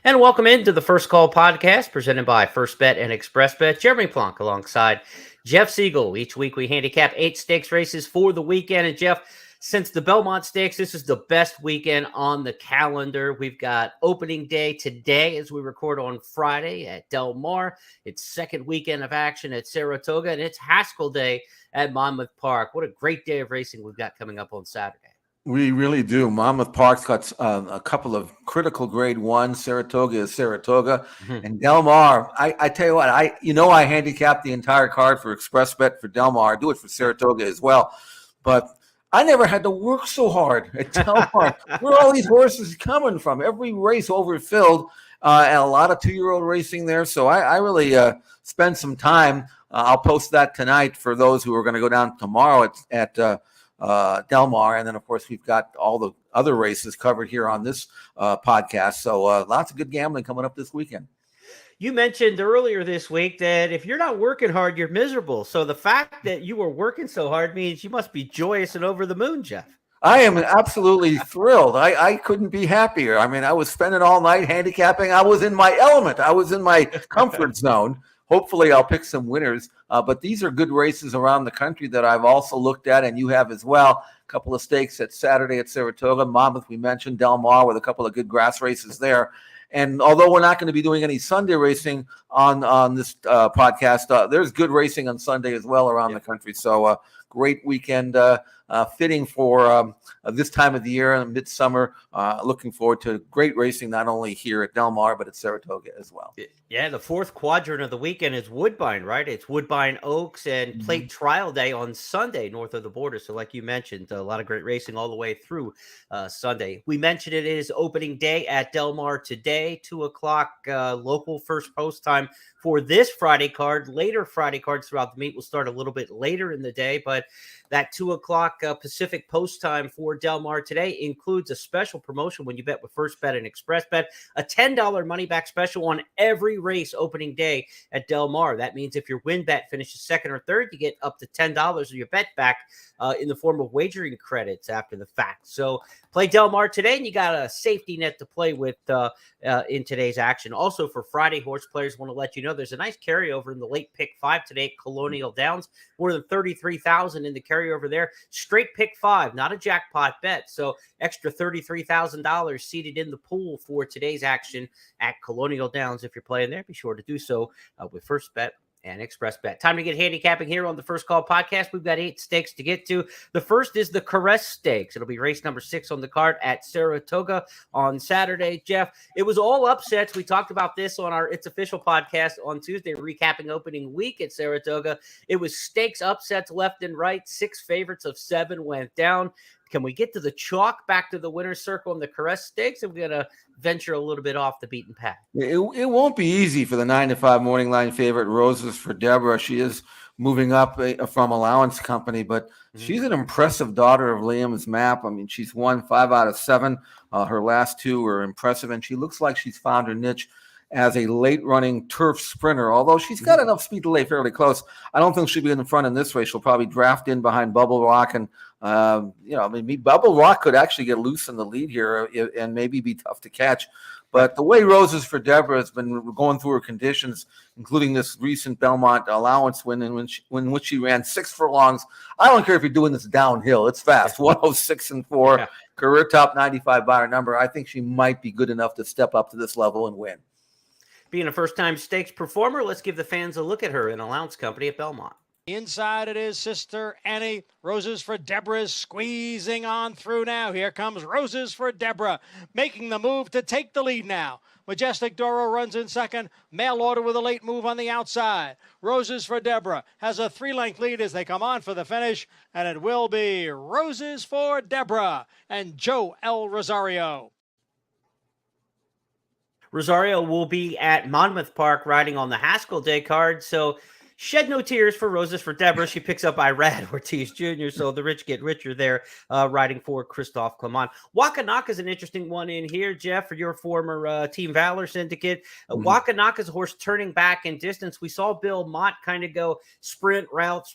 And welcome into the First Call podcast presented by First Bet and Express Bet. Jeremy Plonk alongside Jeff Siegel. Each week we handicap 8 stakes races for the weekend. And Jeff, since the Belmont Stakes, this is the best weekend on the calendar. We've got opening day today as we record on Friday at Del Mar. It's second weekend of action at Saratoga, and it's Haskell Day at Monmouth Park. What a great day of racing we've got coming up on Saturday. We really do. Monmouth Park's got a couple of critical grade ones. Saratoga is Saratoga. And Del Mar, I tell you what, I handicap the entire card for Express Bet for Del Mar. I do it for Saratoga as well. But I never had to work so hard at Del Mar. Where are all these horses coming from? Every race overfilled, and a lot of 2-year-old racing there. So I really spend some time. I'll post that tonight for those who are going to go down tomorrow at Del Mar, and then of course we've got all the other races covered here on this podcast. So lots of good gambling coming up this weekend. You mentioned earlier this week that if you're not working hard, you're miserable. So the fact that you were working so hard means you must be joyous and over the moon, Jeff. I am absolutely thrilled. I couldn't be happier. I mean, I was spending all night handicapping. I was in my element. I was in my comfort zone. Hopefully I'll pick some winners, but these are good races around the country that I've also looked at, and you have as well. A couple of stakes at Saturday at Saratoga, Monmouth, we mentioned, Del Mar with a couple of good grass races there. And although we're not going to be doing any Sunday racing on this podcast, there's good racing on Sunday as well around the country. So great weekend fitting for this time of the year in midsummer. Looking forward to great racing, not only here at Del Mar, but at Saratoga as well. Yeah, the fourth quadrant of the weekend is Woodbine, right? It's Woodbine Oaks and Plate Trial Day on Sunday north of the border. So like you mentioned, a lot of great racing all the way through Sunday. We mentioned it is opening day at Del Mar today, 2 o'clock local first post time for this Friday card. Later Friday cards throughout the meet will start a little bit later in the day, but that 2 o'clock Pacific post time for Del Mar today includes a special promotion when you bet with First Bet and Express Bet, a $10 money back special on every race opening day at Del Mar. That means if your win bet finishes second or third, you get up to $10 of your bet back in the form of wagering credits after the fact. So play Del Mar today, and you got a safety net to play with in today's action. Also, for Friday, horse players want to let you know there's a nice carryover in the late pick 5 today at Colonial Downs. More than 33,000 in the carryover there. Straight pick 5, not a jackpot bet. So extra $33,000 seated in the pool for today's action at Colonial Downs. If you're playing there, be sure to do so with First Bet and Express Bet. Time to get handicapping here on the First Call podcast. We've got 8 stakes to get to. The first is the Caress Stakes. It'll be race number 6 on the card at Saratoga on Saturday. Jeff, it was all upsets. We talked about this on our It's Official podcast on Tuesday, recapping opening week at Saratoga. It was stakes upsets left and right. 6 favorites of 7 went down. Can we get to the chalk, back to the winner's circle in the Caress Stakes? And we're going to venture a little bit off the beaten path. It won't be easy for the 9-5 morning line favorite, Roses for Deborah. She is moving up from Allowance Company, but she's an impressive daughter of Liam's Map. I mean, she's won 5 out of 7. Her last 2 were impressive, and she looks like she's found her niche as a late-running turf sprinter. Although she's got enough speed to lay fairly close, I don't think she'll be in the front in this race. She'll probably draft in behind Bubble Rock, and maybe Bubble Rock could actually get loose in the lead here and maybe be tough to catch. But the way Roses for Deborah has been going through her conditions, including this recent Belmont allowance win in which she ran 6 furlongs. I don't care if you're doing this downhill. It's fast, 106-4, career top 95 by her number. I think she might be good enough to step up to this level and win. Being a first-time stakes performer, let's give the fans a look at her in Allowance Company at Belmont. Inside it is Sister Annie. Roses for Deborah is squeezing on through now. Here comes Roses for Deborah, making the move to take the lead now. Majestic Doro runs in second. Mail Order with a late move on the outside. Roses for Deborah has a 3-length lead as they come on for the finish, and it will be Roses for Deborah and Joe L. Rosario. Rosario will be at Monmouth Park riding on the Haskell Day card. So Shed no tears for Roses for Deborah. She picks up Irad Ortiz Jr., so the rich get richer there, riding for Christophe Clement. Wakanaka is an interesting one in here, Jeff, for your former Team Valor syndicate. Wakanaka's horse turning back in distance. We saw Bill Mott kind of go sprint route,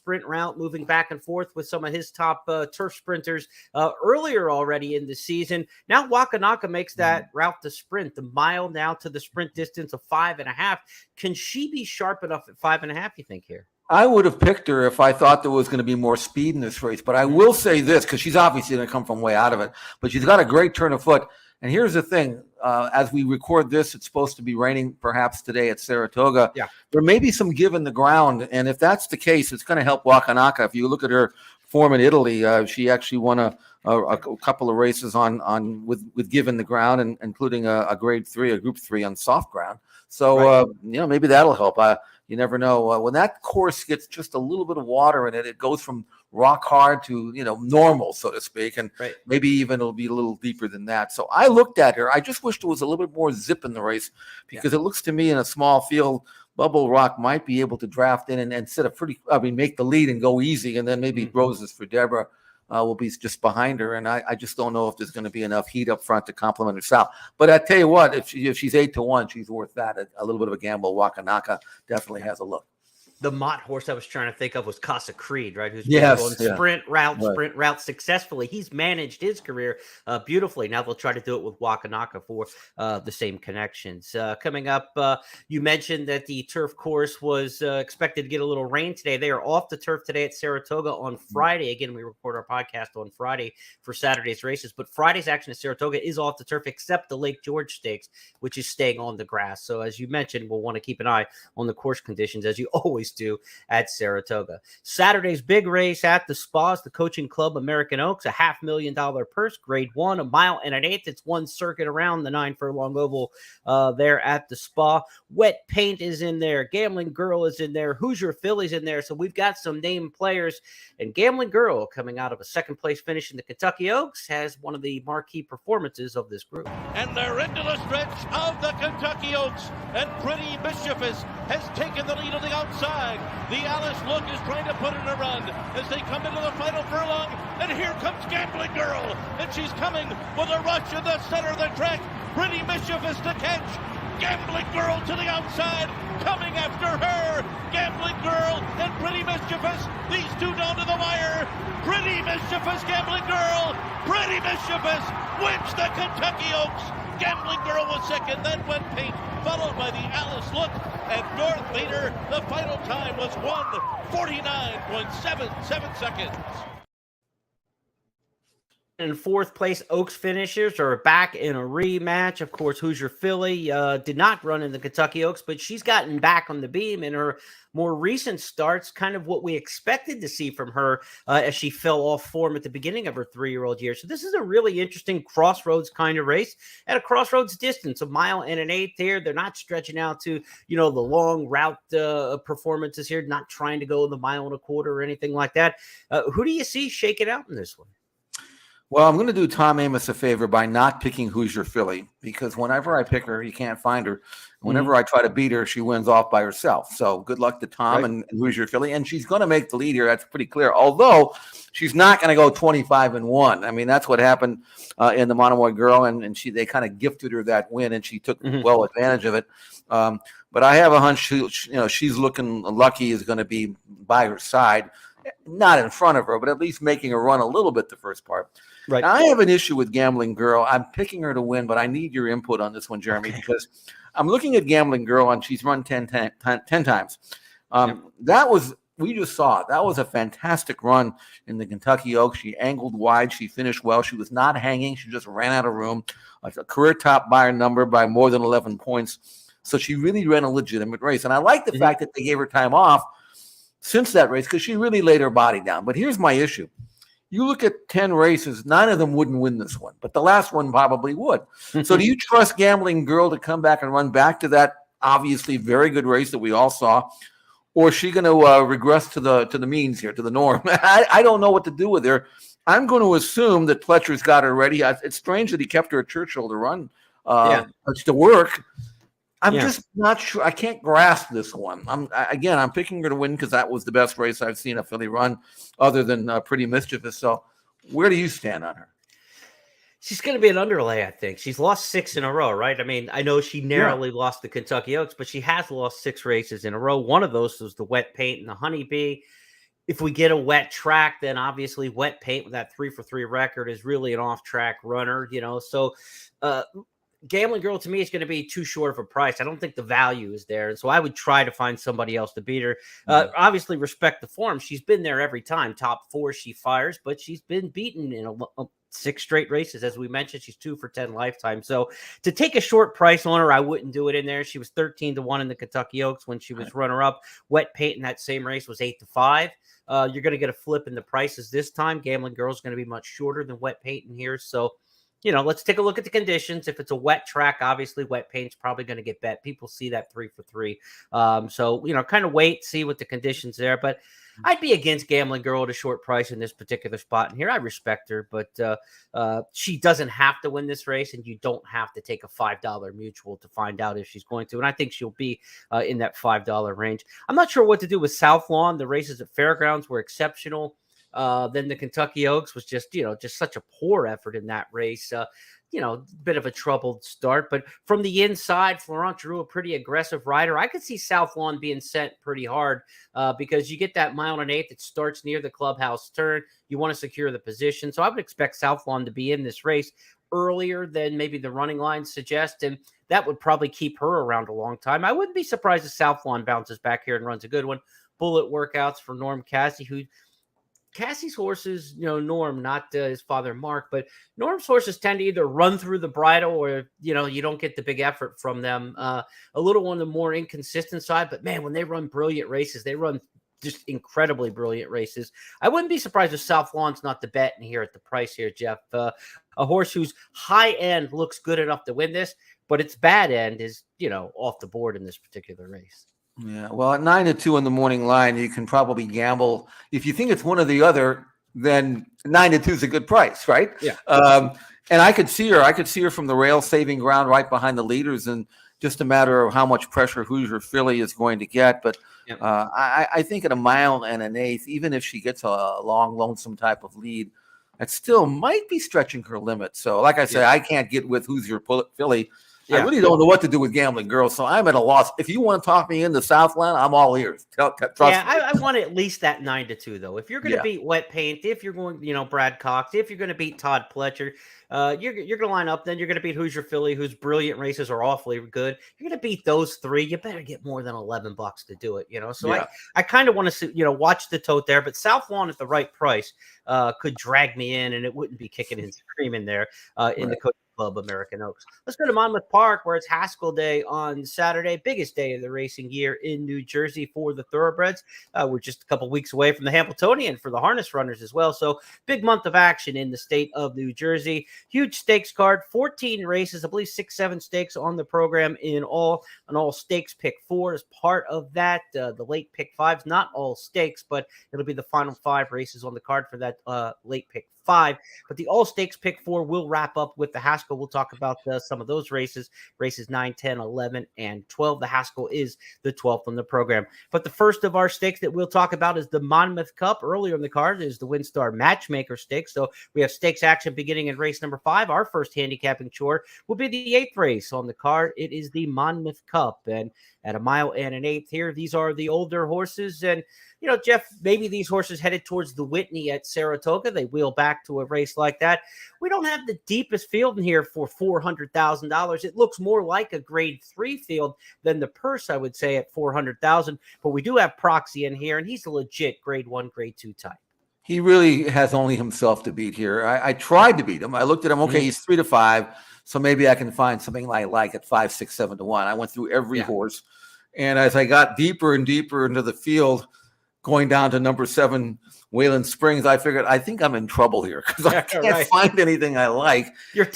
moving back and forth with some of his top turf sprinters earlier already in the season. Now Wakanaka makes that route to sprint, the mile now to the sprint distance of 5.5. Can she be sharp enough at 5.5, you think, here? I would have picked her if I thought there was going to be more speed in this race. But I will say this, because she's obviously going to come from way out of it. But she's got a great turn of foot. And here's the thing. As we record this, it's supposed to be raining perhaps today at Saratoga. Yeah. There may be some give in the ground. And if that's the case, it's going to help Wakanaka. If you look at her form in Italy, she actually won a couple of races on with give in the ground, and including a grade 3, a group 3 on soft ground. So, maybe that'll help. You never know. When that course gets just a little bit of water in it, it goes from rock hard to, normal, so to speak. And maybe even it'll be a little deeper than that. So I looked at her. I just wish there was a little bit more zip in the race, because it looks to me in a small field, Bubble Rock might be able to draft in and set a make the lead and go easy. And then maybe Roses for Deborah will be just behind her. And I just don't know if there's going to be enough heat up front to complement herself. But I tell you what, if she's 8-1, she's worth that. A little bit of a gamble. Wakanaka definitely has a look. The Mott horse I was trying to think of was Casa Creed, right? Who's been going sprint route successfully. He's managed his career beautifully. Now they'll try to do it with Wakanaka for the same connections. Coming up, you mentioned that the turf course was expected to get a little rain today. They are off the turf today at Saratoga on Friday. Again, we record our podcast on Friday for Saturday's races, but Friday's action at Saratoga is off the turf except the Lake George Stakes, which is staying on the grass. So as you mentioned, we'll want to keep an eye on the course conditions, as you always do at Saratoga. Saturday's big race at the Spas, the Coaching Club American Oaks, $500,000 purse, grade 1, 1.1 miles. It's one circuit around the 9 furlong oval there at the Spa. Wet Paint is in there. Gambling Girl is in there. Hoosier Philly's in there. So we've got some named players. And Gambling Girl, coming out of a second place finish in the Kentucky Oaks, has one of the marquee performances of this group. And they're into the stretch of the Kentucky Oaks. And Pretty Mischievous has taken the lead on the outside. The Alice Look is trying to put in a run as they come into the final furlong. And here comes Gambling Girl. And she's coming with a rush in the center of the track. Pretty Mischievous to catch. Gambling Girl to the outside. Coming after her. Gambling Girl and Pretty Mischievous. These two down to the wire. Pretty Mischievous, Gambling Girl. Pretty Mischievous wins the Kentucky Oaks. Gambling Girl was second, then Wet Paint, followed by the Alice Look and North Leader. The final time was 1:49.77 seconds. In fourth place, Oaks finishers are back in a rematch. Of course, Hoosier Philly did not run in the Kentucky Oaks, but she's gotten back on the beam in her more recent starts, kind of what we expected to see from her as she fell off form at the beginning of her 3-year-old year. So this is a really interesting crossroads kind of race at a crossroads distance, 1.1 miles here. They're not stretching out to, the long route performances here, not trying to go the 1.25 miles or anything like that. Who do you see shaking out in this one? Well, I'm going to do Tom Amos a favor by not picking Hoosier Philly, because whenever I pick her, you can't find her. Whenever I try to beat her, she wins off by herself. So good luck to Tom and Hoosier Philly. And she's going to make the lead here. That's pretty clear. Although she's not going to go 25-1. I mean, that's what happened in the Monomoy Girl. And they kind of gifted her that win, and she took well advantage of it. But I have a hunch, she's looking lucky is going to be by her side. Not in front of her, but at least making her run a little bit the first part. Right. Now, I have an issue with Gambling Girl. I'm picking her to win, but I need your input on this one, Jeremy, because I'm looking at Gambling Girl, and she's run 10 times. We just saw it. That was a fantastic run in the Kentucky Oaks. She angled wide. She finished well. She was not hanging. She just ran out of room. A career top buyer number by more than 11 points. So she really ran a legitimate race. And I like the fact that they gave her time off since that race, because she really laid her body down. But here's my issue. You look at 10 races, 9 of them wouldn't win this one, but the last one probably would. So do you trust Gambling Girl to come back and run back to that obviously very good race that we all saw? Or is she going to regress to the means here, to the norm? I don't know what to do with her. I'm going to assume that Pletcher's got her ready. It's strange that he kept her at Churchill to run to work. I'm just not sure. I can't grasp this one. I'm picking her to win because that was the best race I've seen a filly run, other than Pretty Mischievous. So, where do you stand on her? She's going to be an underlay, I think. She's lost 6 in a row, right? I mean, I know she narrowly lost the Kentucky Oaks, but she has lost 6 races in a row. One of those was the Wet Paint and the Honeybee. If we get a wet track, then obviously Wet Paint with that 3-for-3 record is really an off-track runner, So, Gambling Girl to me is going to be too short of a price. I don't think the value is there. And so I would try to find somebody else to beat her. Obviously, respect the form. She's been there every time. Top 4 she fires, but she's been beaten in 6 straight races. As we mentioned, she's 2 for 10 lifetime. So to take a short price on her, I wouldn't do it in there. She was 13-1 in the Kentucky Oaks when she was runner-up. Wet Paint in that same race was 8-5. You're going to get a flip in the prices this time. Gambling Girl is going to be much shorter than Wet Paint in here. So, let's take a look at the conditions. If it's a wet track, obviously Wet Paint's probably going to get bet. People see that 3-for-3. So, kind of wait, see what the conditions there. But I'd be against Gambling Girl at a short price in this particular spot. And here I respect her, but she doesn't have to win this race, and you don't have to take a $5 mutual to find out if she's going to. And I think she'll be in that $5 range. I'm not sure what to do with South Lawn. The races at Fairgrounds were exceptional. Then the Kentucky Oaks was just such a poor effort in that race. Bit of a troubled start, but from the inside, Florent Drew, a pretty aggressive rider. I could see South Lawn being sent pretty hard because you get that 1 1/8 that starts near the clubhouse turn. You want to secure the position. So I would expect South Lawn to be in this race earlier than maybe the running lines suggest. And that would probably keep her around a long time. I wouldn't be surprised if South Lawn bounces back here and runs a good one. Bullet workouts for Norm Cassie, Cassie's horses, Norm, not his father, Mark, but Norm's horses tend to either run through the bridle or, you don't get the big effort from them. A little on the more inconsistent side, but man, when they run brilliant races, they run just incredibly brilliant races. I wouldn't be surprised if South Lawn's not the bet in here at the price here, Jeff. A horse whose high end looks good enough to win this, but its bad end is, off the board in this particular race. Yeah, well, at 9-2 in the morning line, you can probably gamble. If you think it's one or the other, then 9-2 is a good price, right? Yeah. And I could see her from the rail saving ground right behind the leaders, and just a matter of how much pressure Hoosier Philly is going to get. But I think at 1 1/8, even if she gets a long, lonesome type of lead, that still might be stretching her limit. So, like I say, I can't get with Hoosier Philly. I really don't know what to do with Gambling Girl, so I'm at a loss. If you want to talk me into Southland, I'm all ears. Trust me. I want at least that 9-2 though. If you're going to beat Wet Paint, if you're going, Brad Cox, if you're going to beat Todd Pletcher, you're going to line up. Then you're going to beat Hoosier Philly, whose brilliant races are awfully good. You're going to beat those 3. You better get more than $11 to do it. So I kind of want to watch the tote there, but South Lawn at the right price could drag me in, and it wouldn't be kicking and screaming there in the Coach Club American Oaks. Let's go to Monmouth Park, where it's Haskell Day on Saturday, biggest day of the racing year in New Jersey for the thoroughbreds. We're just a couple weeks away from the Hambletonian for the harness runners as well. So big month of action in the state of New Jersey. Huge stakes card, 14 races, I believe 6-7 stakes on the program in all. An all stakes pick 4 is part of that. The late pick 5's not all stakes, but it'll be the final 5 races on the card for that late pick 5, but the all stakes pick 4 will wrap up with the Haskell. We'll talk about some of those races 9, 10, 11, and 12. The Haskell is the 12th on the program. But the first of our stakes that we'll talk about is the Monmouth Cup. Earlier in the card is the WinStar Matchmaker Stakes. So we have stakes action beginning in race number 5. Our first handicapping chore will be the 8th race on the card. It is the Monmouth Cup, and at 1 1/8 here, these are the older horses. And Jeff, maybe these horses headed towards the Whitney at Saratoga, they wheel back to a race like that. We don't have the deepest field in here for $400,000. It looks more like a grade 3 field than the purse, I would say, at $400,000. But we do have Proxy in here, and he's a legit grade 1, grade 2 type. He really has only himself to beat here. I tried to beat him. I looked at him. Okay, he's 3-5, so maybe I can find something I like at 5, 6, 7-1. I went through every horse, and as I got deeper and deeper into the field, going down to number 7, Wayland Springs, I figured I think I'm in trouble here because I can't find anything I like. You're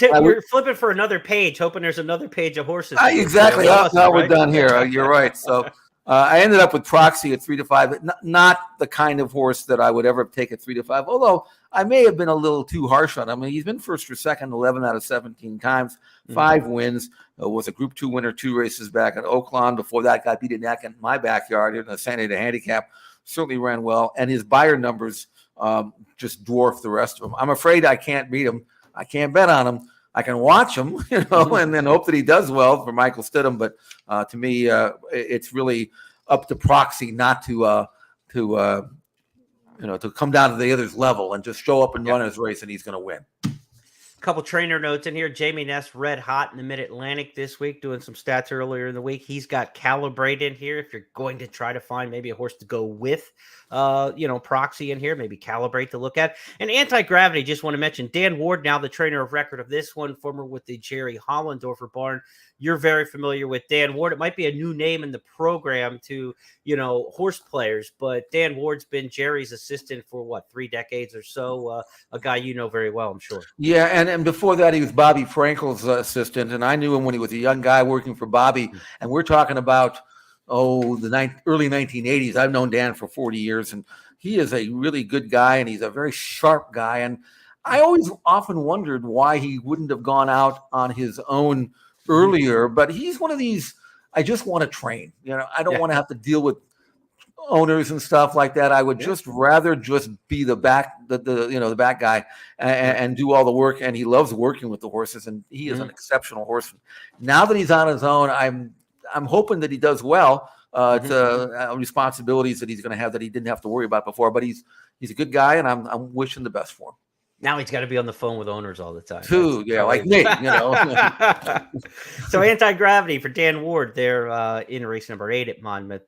flipping for another page, hoping there's another page of horses. Exactly. Now we're done here. You're right. So I ended up with Proxy at 3-5. Not the kind of horse that I would ever take at 3-5. Although I may have been a little too harsh on him. I mean, he's been first or second 11 out of 17 times, 5 wins. Was a Group 2 winner 2 races back at Oaklawn. Before that, got beat in neck in my backyard in a San Diego handicap. Certainly ran well, and his buyer numbers just dwarf the rest of them. I'm afraid I can't beat him. I can't bet on him. I can watch him, and then hope that he does well for Michael Stidham. But to me, it's really up to Proxy not to come down to the other's level and just show up and run his race, and he's going to win. Couple trainer notes in here. Jamie Ness red hot in the Mid-Atlantic this week, doing some stats earlier in the week. He's got Calibrate in here. If you're going to try to find maybe a horse to go with, Proxy in here, maybe Calibrate to look at. And Anti-Gravity, just want to mention Dan Ward, now the trainer of record of this one, former with the Jerry Hollendorfer barn. You're very familiar with Dan Ward. It might be a new name in the program to, horse players, but Dan Ward's been Jerry's assistant for 3 decades or so. A guy you know very well, I'm sure. Yeah, and before that, he was Bobby Frankel's assistant, and I knew him when he was a young guy working for Bobby. And we're talking about the early 1980s. I've known Dan for 40 years, and he is a really good guy, and he's a very sharp guy. And I always often wondered why he wouldn't have gone out on his own earlier, but he's one of these, I just want to train. I don't want to have to deal with owners and stuff like that. I would just rather just be the back guy and do all the work. And he loves working with the horses, and he is an exceptional horseman. Now that he's on his own, I'm hoping that he does well. To responsibilities that he's going to have that he didn't have to worry about before. But he's a good guy, and I'm wishing the best for him. Now he's got to be on the phone with owners all the time. Too, like me, So Anti-Gravity for Dan Ward there in race number 8 at Monmouth.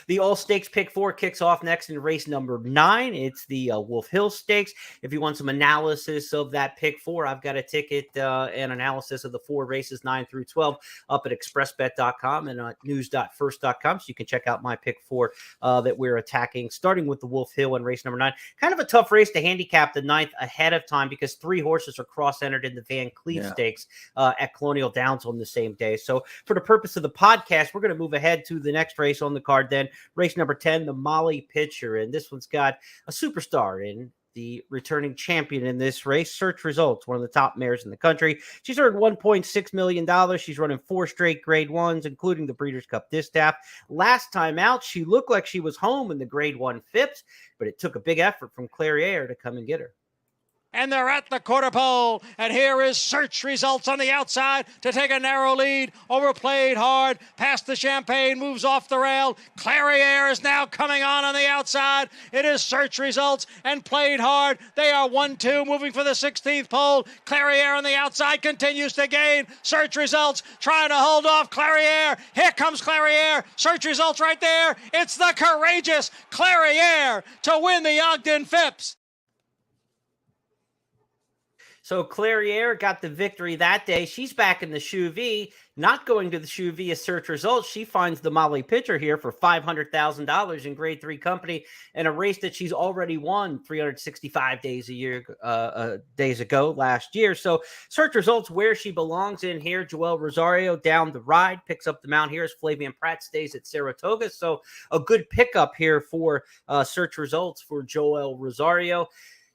The All Stakes Pick 4 kicks off next in race number 9. It's the Wolf Hill Stakes. If you want some analysis of that Pick 4, I've got a ticket and analysis of the 4 races 9 through 12 up at expressbet.com and news.first.com. So you can check out my Pick 4 that we're attacking, starting with the Wolf Hill in race number 9. Kind of a tough race to handicap the 9th ahead of time because 3 horses are cross-entered in the Van Cleve Stakes at Colonial Downs on the same day. So for the purpose of the podcast, we're going to move ahead to the next race on the card then. Race number 10, the Molly Pitcher. And this one's got a superstar in the returning champion in this race, Search Results, one of the top mares in the country. She's earned $1.6 million. She's running 4 straight grade 1s, including the Breeders' Cup Distaff. Last time out, she looked like she was home in the grade 1 Phipps, but it took a big effort from Clairiere to come and get her. And they're at the quarter pole. And here is Search Results on the outside to take a narrow lead. Overplayed hard. Past the Champagne. Moves off the rail. Clairiere is now coming on the outside. It is Search Results and Played Hard. They are 1-2 moving for the 16th pole. Clairiere on the outside continues to gain. Search Results trying to hold off Clairiere. Here comes Clairiere. Search Results right there. It's the courageous Clairiere to win the Ogden Phipps. So Clairiere got the victory that day. She's back in the Shoe V, not going to the Shoe V as Search Results. She finds the Molly Pitcher here for $500,000 in grade 3 company in a race that she's already won 365 days ago last year. So Search Results where she belongs in here. Joel Rosario down the ride, picks up the mount here as Flavian Pratt stays at Saratoga. So a good pickup here for Search Results for Joel Rosario.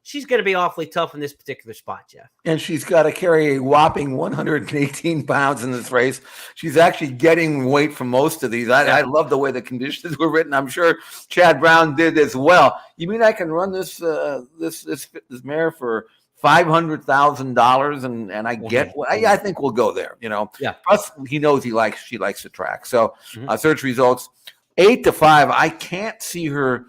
She's going to be awfully tough in this particular spot, Jeff. And she's got to carry a whopping 118 pounds in this race. She's actually getting weight from most of these. I love the way the conditions were written. I'm sure Chad Brown did as well. You mean I can run this mare for $500,000 and I get? I think we'll go there. Yeah. Plus, he knows she likes the track. So Search Results 8-5. I can't see her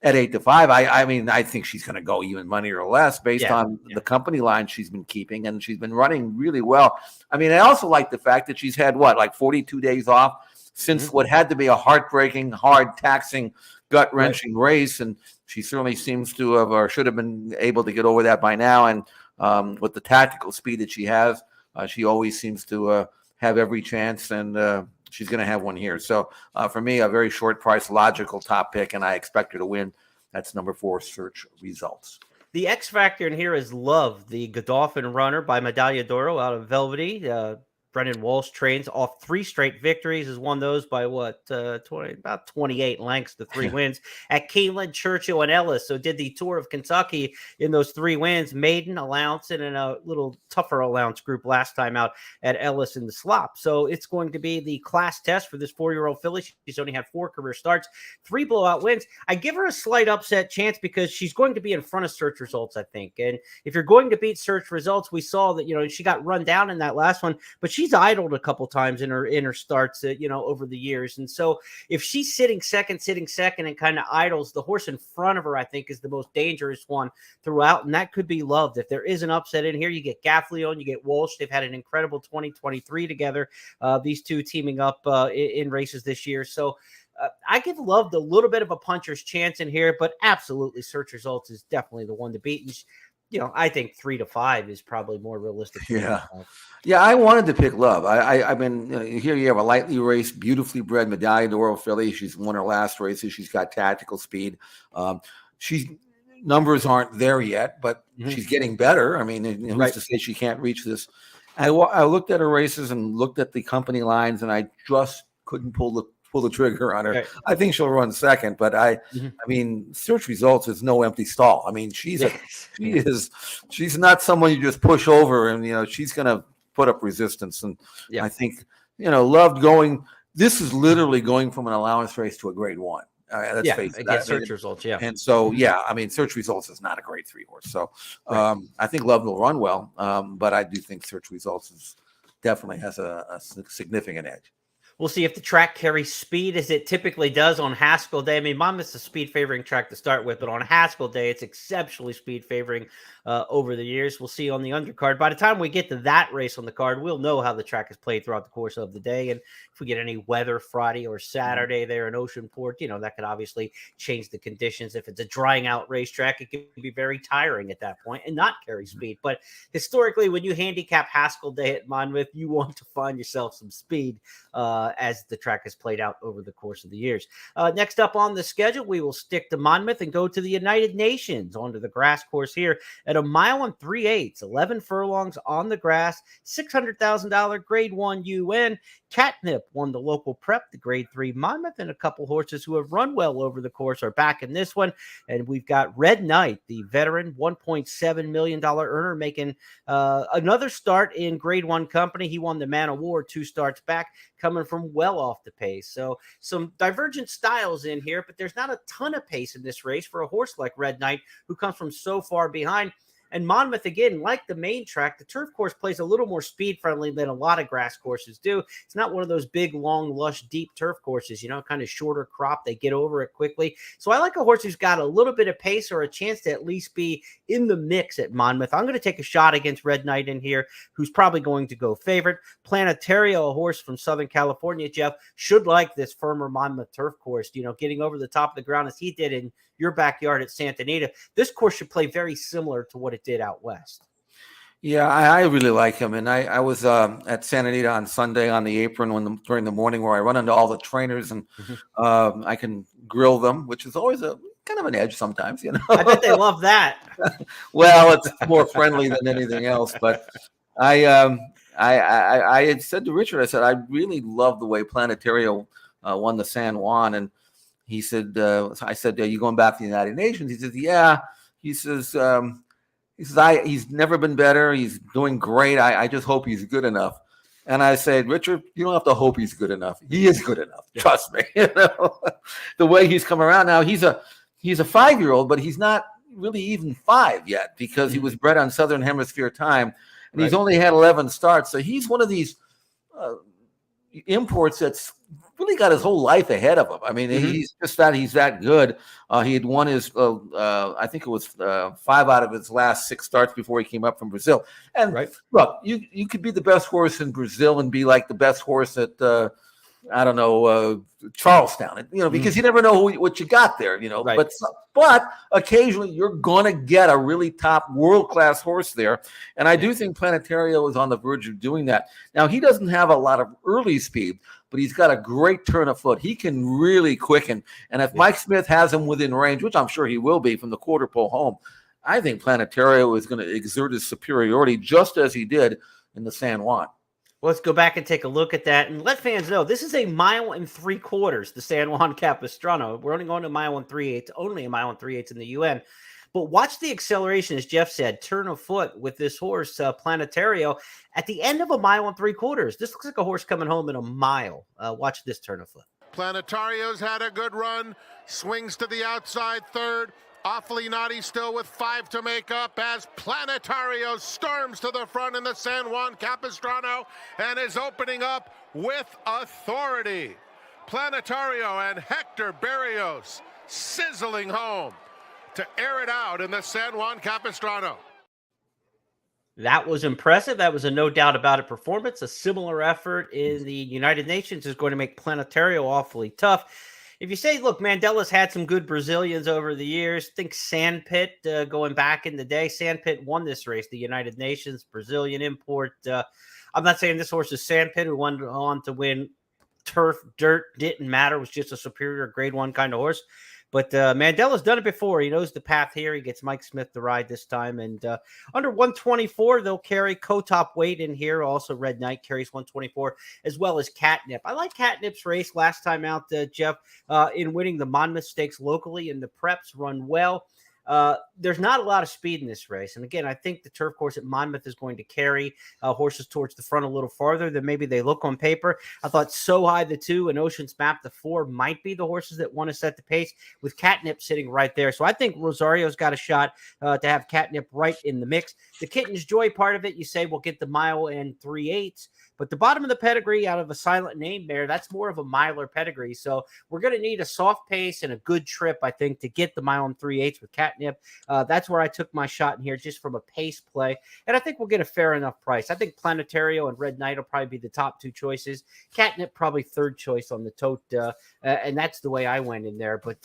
at 8-5. I mean, I think she's going to go even money or less based on the company line she's been keeping, and she's been running really well. I mean, I also like the fact that she's had 42 days off since what had to be a heartbreaking, hard, taxing, gut-wrenching race, and she certainly seems to have or should have been able to get over that by now. And with the tactical speed that she has, she always seems to have every chance, and she's going to have one here. So for me, a very short price, logical top pick, and I expect her to win. That's number 4, Search Results. The X factor in here is Love, the Godolphin runner by Medaglia d'Oro out of Velvety. Brendan Walsh trains off 3 straight victories, has won those by about 28 lengths, the 3 wins at Keeneland, Churchill, and Ellis. So did the Tour of Kentucky in those 3 wins, maiden, allowance, and in a little tougher allowance group last time out at Ellis in the slop. So it's going to be the class test for this 4-year-old filly. She's only had 4 career starts, 3 blowout wins. I give her a slight upset chance because she's going to be in front of search results, I think. And if you're going to beat search results, we saw that, she got run down in that last one, but she's idled a couple times in her starts, over the years. And so if she's sitting second and kind of idles, the horse in front of her, I think, is the most dangerous one throughout. And that could be Loved. If there is an upset in here, you get Gaffleon, you get Walsh. They've had an incredible 2023 together. These two teaming up in races this year. So I give Loved a little bit of a puncher's chance in here, but absolutely Search Results is definitely the one to beat. And I think 3 to 5 is probably more realistic. Yeah, I wanted to pick Love. I've been here. You have a lightly raced, beautifully bred Medaglia d'Oro filly. She's won her last races. She's got tactical speed. She's numbers aren't there yet, but she's getting better. I mean, who's to say she can't reach this? I looked at her races and looked at the company lines, and I just couldn't pull the trigger on her. Right. I think she'll run second, but I mean, Search Results is no empty stall. I mean, she's not someone you just push over, and she's going to put up resistance. And I think Loved going. This is literally going from an allowance race to a Grade 1. Let's face it. Search Results, And so, I mean, Search Results is not a great 3-horse. So I think Love will run well, but I do think Search Results definitely has a significant edge. We'll see if the track carries speed as it typically does on Haskell Day. I mean, Monmouth's a speed favoring track to start with, but on Haskell Day, it's exceptionally speed favoring over the years. We'll see on the undercard. By the time we get to that race on the card, we'll know how the track is played throughout the course of the day. And if we get any weather Friday or Saturday there in Oceanport, that could obviously change the conditions. If it's a drying out racetrack, it can be very tiring at that point and not carry speed. But historically, when you handicap Haskell Day at Monmouth, you want to find yourself some speed as the track has played out over the course of the years. Next up on the schedule, we will stick to Monmouth and go to the United Nations onto the grass course here at 1 mile 3/8, 11 furlongs on the grass, $600,000 Grade 1 UN. Catnip won the local prep, the Grade 3 Monmouth, and a couple horses who have run well over the course are back in this one. And we've got Red Knight, the veteran $1.7 million earner, making another start in Grade 1 company. He won the Man Award 2 starts back, coming from well off the pace. So some divergent styles in here, but there's not a ton of pace in this race for a horse like Red Knight, who comes from so far behind. And Monmouth, again, like the main track, the turf course plays a little more speed friendly than a lot of grass courses do. It's not one of those big, long, lush, deep turf courses, kind of shorter crop. They get over it quickly. So I like a horse who's got a little bit of pace or a chance to at least be in the mix at Monmouth. I'm going to take a shot against Red Knight in here, who's probably going to go favorite. Planetario, a horse from Southern California, Jeff, should like this firmer Monmouth turf course, getting over the top of the ground as he did in your backyard at Santa Anita. This course should play very similar to what it did out west. Yeah, I really like him. And I was at Santa Anita on Sunday on the apron during the morning, where I run into all the trainers and I can grill them, which is always a kind of an edge sometimes, I bet they love that. Well, it's more friendly than anything else. But I had said to Richard, I said, I really love the way Planetario won the San Juan. And he said, I said, are you going back to the United Nations? He says, yeah. He says, he's never been better. He's doing great. I just hope he's good enough. And I said, Richard, you don't have to hope he's good enough. He is good enough. Yeah. Trust me. The way he's come around now, he's a 5-year-old, but he's not really even 5 yet, because he was bred on Southern Hemisphere time, and he's only had 11 starts. So he's one of these imports that's really got his whole life ahead of him. I mean, he's that good. He had won his, I think it was 5 out of his last 6 starts before he came up from Brazil. And look, you could be the best horse in Brazil and be like the best horse at, Charlestown, because you never know what you got there, but occasionally you're going to get a really top world-class horse there. And I do think Planetario is on the verge of doing that. Now, he doesn't have a lot of early speed, but he's got a great turn of foot. He can really quicken. And if Mike Smith has him within range, which I'm sure he will be from the quarter pole home, I think Planetario is going to exert his superiority just as he did in the San Juan. Well, let's go back and take a look at that and let fans know this is a 1.75 miles, the San Juan Capistrano. We're only going to 1.3 miles, only a 1.3 miles in the UN. But watch the acceleration, as Jeff said, turn of foot with this horse, Planetario, at the end of a 1.75 miles. This looks like a horse coming home in a mile. Watch this turn of foot. Planetario's had a good run, swings to the outside third. Awfully Naughty still with 5 to make up as Planetario storms to the front in the San Juan Capistrano and is opening up with authority. Planetario and Hector Berrios sizzling home to air it out in the San Juan Capistrano. That was impressive. That was a no doubt about it performance. A similar effort in the United Nations is going to make Planetario awfully tough. If you say, look, Mandela's had some good Brazilians over the years. Think Sandpit going back in the day. Sandpit won this race, the United Nations, Brazilian import. I'm not saying this horse is Sandpit, who went on to win turf, dirt, didn't matter. Was just a superior grade 1 kind of horse. But Mandela's done it before. He knows the path here. He gets Mike Smith to ride this time. And under 124, they'll carry Co-Top Weight in here. Also, Red Knight carries 124, as well as Catnip. I like Catnip's race last time out, Jeff, in winning the Monmouth Stakes locally, and the preps run well. There's not a lot of speed in this race. And again, I think the turf course at Monmouth is going to carry horses towards the front a little farther than maybe they look on paper. I thought So High the 2 and Ocean's Map the 4 might be the horses that want to set the pace, with Catnip sitting right there. So I think Rosario's got a shot to have Catnip right in the mix. The Kitten's Joy part of it, you say, we'll get the 1 3/8. But the bottom of the pedigree out of a Silent Name mare, that's more of a miler pedigree. So we're going to need a soft pace and a good trip, I think, to get the 1 3/8 with Catnip. That's where I took my shot in here, just from a pace play. And I think we'll get a fair enough price. I think Planetario and Red Knight will probably be the top 2 choices. Catnip probably third choice on the tote. And that's the way I went in there. But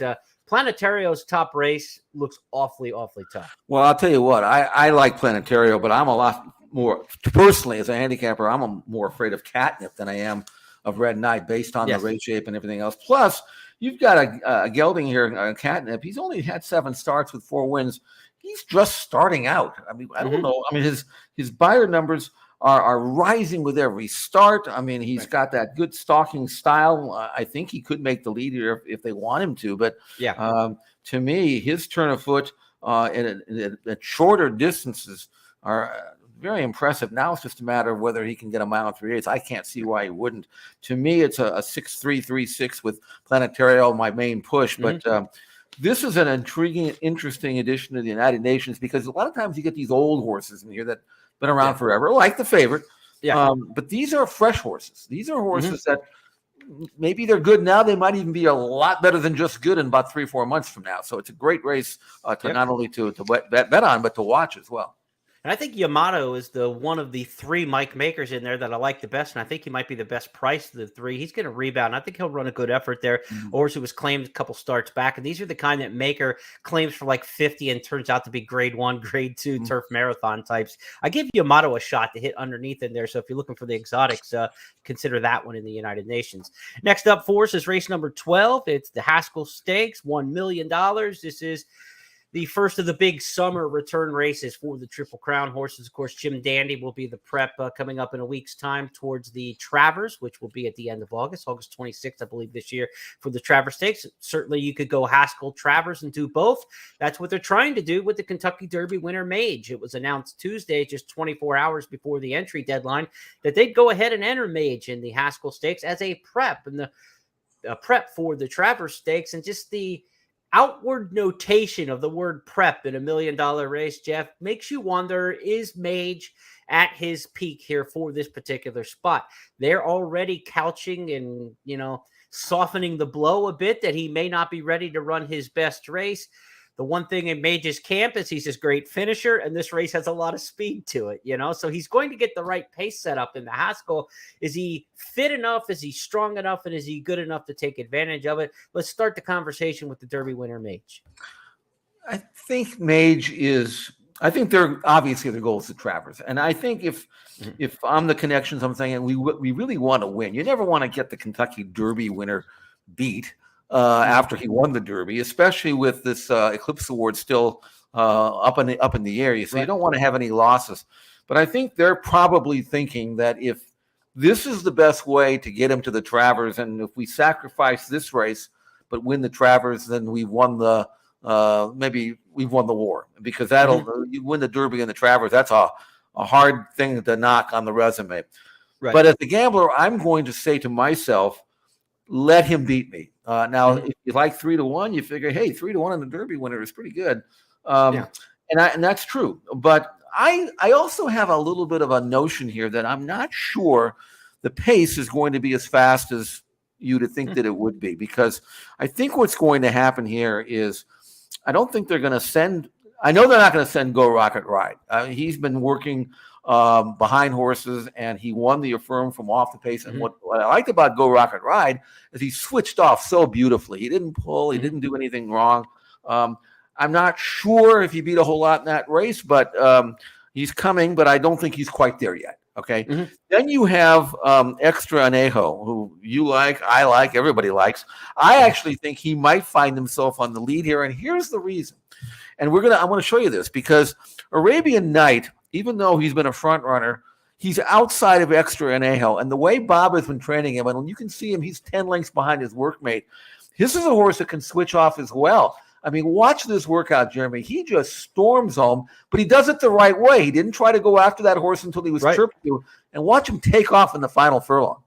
Planetario's top race looks awfully, awfully tough. Well, I'll tell you what, I like Planetario, but I'm a lot more, personally, as a handicapper, I'm more afraid of Catnip than I am of Red Knight, based on the race shape and everything else. Plus, you've got a gelding here, Catnip. He's only had 7 starts with 4 wins. He's just starting out. I mean, I don't know. I mean, his buyer numbers are rising with every start. I mean, he's got that good stalking style. I think he could make the lead here if they want him to. But to me, his turn of foot at shorter distances are very impressive. Now it's just a matter of whether he can get a 1 3/8. I can't see why he wouldn't. To me, it's a 6-3-3-6 with Planetario, my main push. But this is an intriguing, interesting addition to the United Nations, because a lot of times you get these old horses in here that been around forever, like the favorite. But these are fresh horses. These are horses that maybe they're good now. They might even be a lot better than just good in about 3-4 months from now. So it's a great race to not only to bet on, but to watch as well. And I think Yamato is the one of the 3 Mike Makers in there that I like the best, and I think he might be the best price of the 3. He's going to rebound. I think he'll run a good effort there. A horse who was claimed a couple starts back, and these are the kind that Maker claims for like 50 and turns out to be grade 1, grade 2 turf marathon types. I give Yamato a shot to hit underneath in there, so if you're looking for the exotics, consider that one in the United Nations. Next up for us is race number 12. It's the Haskell Stakes, $1 million. This is the first of the big summer return races for the Triple Crown horses. Of course, Jim Dandy will be the prep coming up in a week's time towards the Travers, which will be at the end of August 26th, I believe, this year for the Travers Stakes. Certainly, you could go Haskell, Travers, and do both. That's what they're trying to do with the Kentucky Derby winner Mage. It was announced Tuesday, just 24 hours before the entry deadline, that they'd go ahead and enter Mage in the Haskell Stakes as a prep, and the prep for the Travers Stakes. And just the outward notation of the word prep in $1 million race, Jeff, makes you wonder, is Mage at his peak here for this particular spot? They're already couching and, softening the blow a bit that he may not be ready to run his best race. The one thing in Mage's camp is he's a great finisher, and this race has a lot of speed to it, so he's going to get the right pace set up in the Haskell. Is he fit enough? Is he strong enough? And is he good enough to take advantage of it? Let's start the conversation with the Derby winner, Mage. I think Mage is, I think they're obviously the goal is the Travers. And I think if I'm the connections, I'm saying we really want to win. You never want to get the Kentucky Derby winner beat after he won the Derby, especially with this Eclipse Award still up in the air. So you don't want to have any losses. But I think they're probably thinking that if this is the best way to get him to the Travers. And if we sacrifice this race but win the Travers, then we've won the maybe we've won the war, because you win the Derby and the Travers. That's a hard thing to knock on the resume. Right. But as a gambler, I'm going to say to myself, let him beat me. Now, if you like 3-1, you figure, hey, 3-1 on the Derby winner is pretty good. And that's true. But I also have a little bit of a notion here that I'm not sure the pace is going to be as fast as you'd think that it would be, because I think what's going to happen here is I don't think they're going to send – I know they're not going to send Go Rocket Ride. He's been working behind horses, and he won the Affirm from off the pace. And what I liked about Go Rocket Ride is he switched off so beautifully. He didn't pull. He didn't do anything wrong. I'm not sure if he beat a whole lot in that race, but he's coming, but I don't think he's quite there yet. Okay. Then you have Extra Anejo, who you like, I like, everybody likes. I actually think he might find himself on the lead here, and here's the reason. And I want to show you this, because Arabian Night, even though he's been a front runner, he's outside of Extra Anejo. And the way Bob has been training him, and you can see him, he's 10 lengths behind his workmate. This is a horse that can switch off as well. I mean, watch this workout, Jeremy. He just storms home, but he does it the right way. He didn't try to go after that horse until he was chirped to, and watch him take off in the final furlong.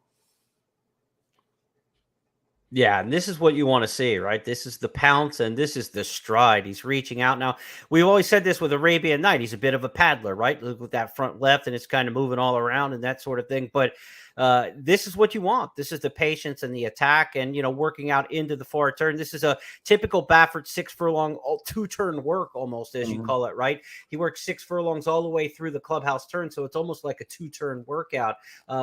Yeah, and this is what you want to see, right? This is the pounce, and this is the stride. He's reaching out. Now, we've always said this with Arabian Night. He's a bit of a paddler, right? Look with that front left, and it's kind of moving all around and that sort of thing. But this is what you want. This is the patience and the attack, and, working out into the far turn. This is a typical Baffert 6 furlong, two-turn work almost, as you call it, right? He works 6 furlongs all the way through the clubhouse turn, so it's almost like a two-turn workout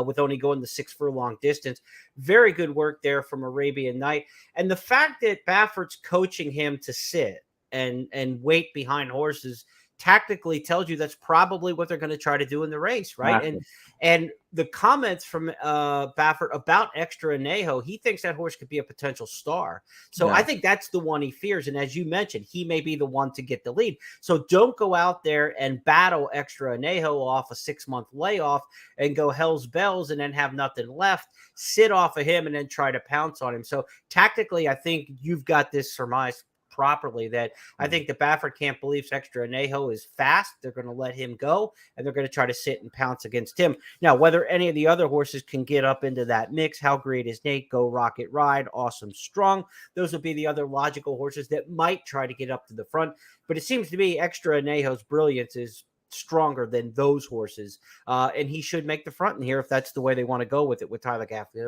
with only going the 6 furlong distance. Very good work there from Arabian Night. And the fact that Baffert's coaching him to sit and wait behind horses tactically tells you that's probably what they're going to try to do in the race, right? Exactly. And the comments from Baffert about Extra Anejo, he thinks that horse could be a potential star. So I think that's the one he fears. And as you mentioned, he may be the one to get the lead. So don't go out there and battle Extra Anejo off a 6-month layoff and go hell's bells and then have nothing left. Sit off of him and then try to pounce on him. So tactically, I think you've got this surmise properly, that I think the Baffert camp believes Extra Anejo is fast. They're going to let him go, and they're going to try to sit and pounce against him. Now, whether any of the other horses can get up into that mix, How Great Is Nate, Go Rocket Ride, Awesome Strong, those would be the other logical horses that might try to get up to the front. But it seems to me Extra Anejo's brilliance is stronger than those horses, and he should make the front in here if that's the way they want to go with it with Tyler Gaffney.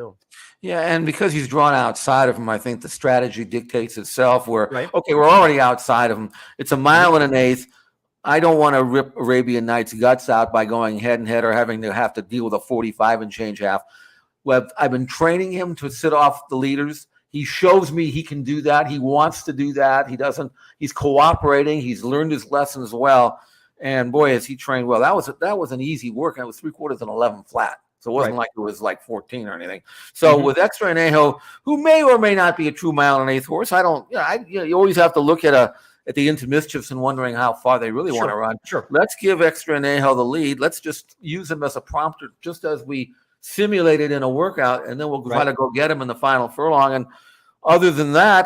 Yeah, and because he's drawn outside of him, I think the strategy dictates itself where, okay, we're already outside of him. It's a mile and an eighth. I don't want to rip Arabian Night's guts out by going head and head or having to have to deal with a 45 and change half. Well, I've been training him to sit off the leaders. He shows me he can do that. He wants to do that. He's cooperating. He's learned his lessons well. And boy, has he trained well. That was an easy work. It was 3/4 and 11 flat. So it wasn't like it was like 14 or anything. So with Extra Anejo, who may or may not be a true mile and eighth horse, you always have to look at the Into Mischiefs and wondering how far they really want to run. Sure. Let's give Extra Anejo the lead. Let's just use him as a prompter, just as we simulated in a workout, and then we'll try to go get him in the final furlong. And other than that,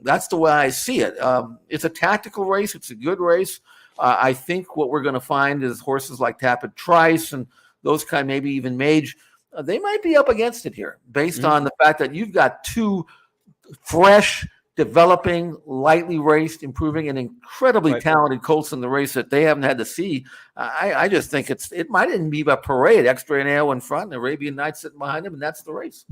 that's the way I see it. It's a tactical race. It's a good race. I think what we're going to find is horses like Tapit Trice and those kind, maybe even Mage, they might be up against it here based on the fact that you've got two fresh, developing, lightly raced, improving, and incredibly talented colts in the race that they haven't had to see. I just think it might even be a parade. Extra Anejo in front and Arabian Night sitting behind him, and that's the race.